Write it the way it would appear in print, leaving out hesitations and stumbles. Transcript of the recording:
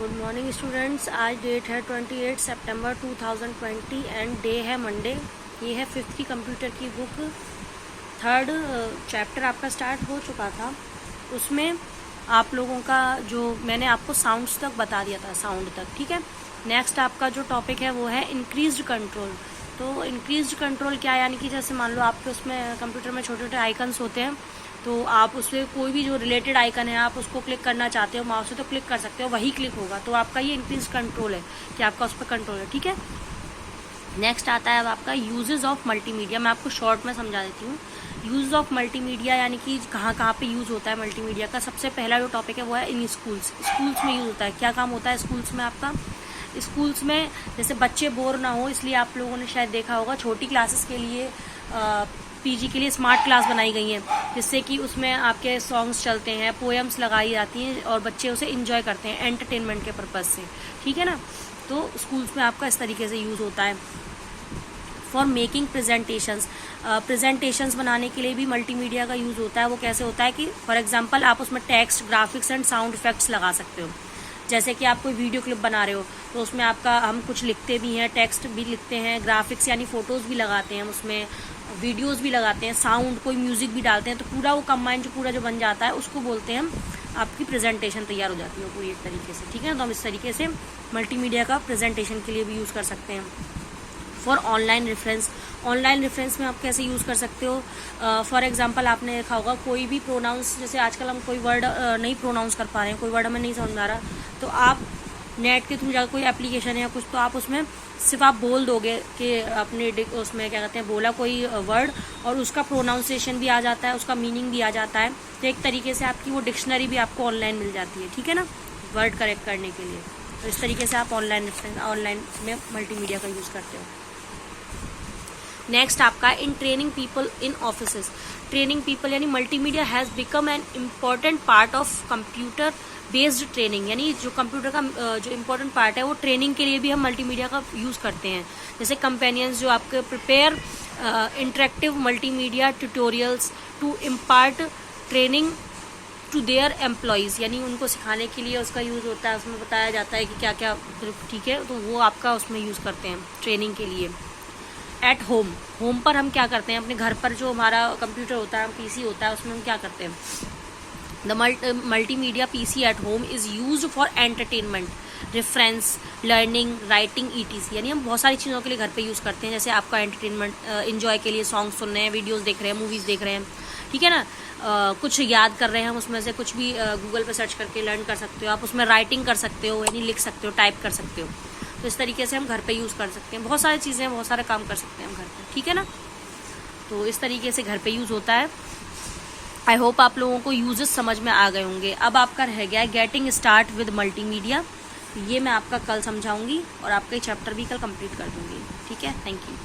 Good morning students. आज date है 28 सितंबर 2020 and day है मंडे। ये है 5th की कंप्यूटर की बुक। 3rd चैप्टर आपका स्टार्ट हो चुका था। उसमें आप लोगों का जो मैंने आपको साउंड्स तक बता दिया था, साउंड तक, ठीक है। नेक्स्ट आपका जो टॉपिक है वो है इंक्रीज्ड कंट्रोल। तो इंक्रीज्ड कंट्रोल क्या है, यानी कि जैसे मान लो आपके उसमें कंप्यूटर में छोटे छोटे आइकन्स होते हैं, तो आप उसमें कोई भी जो रिलेटेड आइकन है आप उसको क्लिक करना चाहते हो माउस से तो क्लिक कर सकते हो, वही क्लिक होगा। तो आपका ये इंक्रीज कंट्रोल है कि आपका उस पर कंट्रोल है, ठीक है। नेक्स्ट आता है अब आपका यूजेस ऑफ मल्टीमीडिया। मैं आपको शॉर्ट में समझा देती हूँ। यूज ऑफ मल्टीमीडिया यानी कि कहाँ कहाँ पे यूज़ होता है मल्टीमीडिया का। सबसे पहला जो टॉपिक है वो है इन स्कूल्स। स्कूल्स में यूज़ होता है। क्या काम होता है स्कूल्स में आपका? स्कूल्स में जैसे बच्चे बोर ना हो, इसलिए आप लोगों ने शायद देखा होगा छोटी क्लासेस के लिए पीजी के लिए स्मार्ट क्लास बनाई गई हैं, जिससे कि उसमें आपके सॉन्ग्स चलते हैं, पोएम्स लगाई जाती हैं और बच्चे उसे एंजॉय करते हैं एंटरटेनमेंट के पर्पज़ से, ठीक है ना। तो स्कूल्स में आपका इस तरीके से यूज़ होता है। फॉर मेकिंग प्रेजेंटेशंस बनाने के लिए भी मल्टीमीडिया का यूज़ होता है। वो कैसे होता है कि फॉर एग्जांपल आप उसमें text, graphics and sound effects लगा सकते हो। जैसे कि आप कोई वीडियो क्लिप बना रहे हो तो उसमें आपका हम कुछ लिखते भी हैं, टेक्स्ट भी लिखते हैं, ग्राफिक्स यानी फोटोज़ भी लगाते हैं, उसमें वीडियोज़ भी लगाते हैं, साउंड, कोई म्यूज़िक भी डालते हैं। तो पूरा वो कंबाइन जो पूरा जो बन जाता है उसको बोलते हैं हम, आपकी प्रेजेंटेशन तैयार हो जाती है पूरी एक तरीके से, ठीक है। तो हम इस तरीके से मल्टीमीडिया का प्रेजेंटेशन के लिए भी यूज़ कर सकते हैं। For online reference. Online reference में आप कैसे यूज़ कर सकते हो? फॉर एग्जांपल आपने देखा होगा कोई भी प्रोनाउंस, जैसे आजकल हम कोई वर्ड नहीं प्रोनाउंस कर पा रहे हैं, कोई वर्ड हमें नहीं समझ आ रहा, तो आप नेट के थ्रू जाकर कोई एप्लीकेशन है या कुछ, तो आप उसमें सिर्फ आप बोल दोगे कि अपने उसमें क्या कहते हैं बोला कोई वर्ड, और उसका प्रोनाउंसिएशन भी आ जाता है, उसका मीनिंग भी आ जाता है। तो एक तरीके से आपकी वो डिक्शनरी भी आपको ऑनलाइन मिल जाती है, ठीक है ना, वर्ड करेक्ट करने के लिए। तो इस तरीके से आप ऑनलाइन में मल्टीमीडिया का यूज़ करते हो। नेक्स्ट आपका in training people in offices. Training people यानी multimedia has become an important part of computer based training. यानी जो कंप्यूटर का जो इम्पोर्टेंट पार्ट है वो ट्रेनिंग के लिए भी हम मल्टीमीडिया का यूज़ करते हैं। जैसे कंपेनियंस जो आपके prepare interactive multimedia tutorials to impart training to their employees, यानी उनको सिखाने के लिए उसका यूज़ होता है। उसमें बताया जाता है कि क्या क्या, ठीक है, तो वो आपका उसमें यूज़ करते हैं ट्रेनिंग के लिए। At home. होम पर हम क्या करते हैं, अपने घर पर जो हमारा कंप्यूटर होता है, पीसी होता है, उसमें हम क्या करते हैं, the multimedia PC at home is used for entertainment, reference, learning, writing, etc. यानी हम बहुत सारी चीज़ों के लिए घर पे यूज़ करते हैं। जैसे आपका एंटरटेनमेंट, एंजॉय के लिए सॉन्ग सुन रहे हैं, वीडियोस देख रहे हैं, मूवीज़ देख रहे हैं, ठीक है ना। कुछ याद कर रहे हैं हम, उसमें से कुछ भी गूगल पे सर्च करके लर्न कर सकते हो। आप उसमें राइटिंग कर सकते हो, यानी लिख सकते हो, टाइप कर सकते हो। तो इस तरीके से हम घर पे यूज़ कर सकते हैं। बहुत सारी चीज़ें, बहुत सारे काम कर सकते हैं हम घर पे, ठीक है ना। तो इस तरीके से घर पे यूज़ होता है। आई होप आप लोगों को यूजेस समझ में आ गए होंगे। अब आपका रह गया है गेटिंग स्टार्ट विद मल्टीमीडिया। ये मैं आपका कल समझाऊंगी और आपका ये चैप्टर भी कल कंप्लीट कर दूंगी, ठीक है। Thank you.